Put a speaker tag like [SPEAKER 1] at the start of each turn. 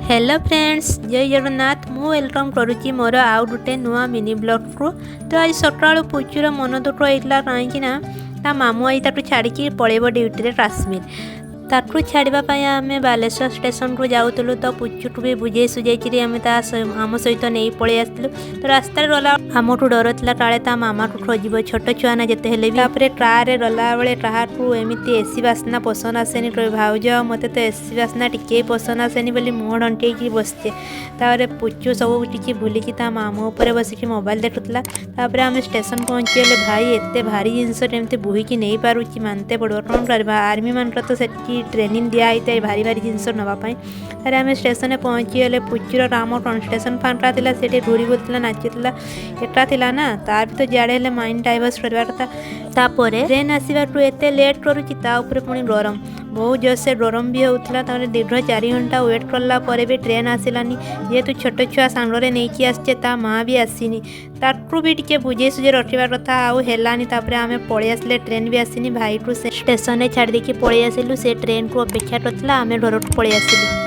[SPEAKER 1] Hello friends, जय जगन्नाथ। मु welcome करुच्ची मोर आउ गोटे नुआ मिनी ब्लॉग को। तो आज सकाल पुचूर मन दुख होता कहीं मामू आई ताकू छाड़ी पलैब ड्यूटी काश्मीर। ताकू छाड़ापी आम बालेश्वर स्टेशन को जाऊँ तो पुचू भी बुझे सुझे आम सहित नहीं पलि आसलु। तो रास्तार गला आमठू डर था काले मामा को खोज छोट छुआ ना जिते भी ट्राए गला बेले ट्राह को एमती एसी बास्ना पसंद आसेनि। भाउज मत तो एसी बास्ना टे पसंद आसेनि बोली मुह ढंटे बसचे। पुचू सब टी भूलिकी मामू उपर बसिक मोबाइल देखुला। आम स्टेशन पहुँचीगले। भाई एत भारी जिनस बोहीकी नहीं पारुची मानते पड़ो कौन कर। आर्मी मान तो से ट्रेनिंग दिखाई है भारी भारी जिनस नापी। अरे आम स्टेशन पहुँचीगले। पुचूर राम कौन स्टेशन फांका था से घूरी बोलता नाचुला एटा था ना तार भी तो जाड़े माइंड डाइवर्स करवा कथा। ट्रेन आसवाटू एत लेट करुच्ची पुणी गरम बहुत जोर से गरम भी होता। दीर्घ 4 घंटा वेट कला भी ट्रेन आसलानी। जेहेतु छोट छुआ सांगरे नहीं आसचे माँ भी आसीनी ताकू भी टे बुझे सुझे रखा कथा आलानी। आम पलि आसले ट्रेन भी आसीनी। भाई को स्टेशन छाड़ी पलि आसिलु। से ट्रेन को अपेक्षा करता आम घर को पलि आसिलु।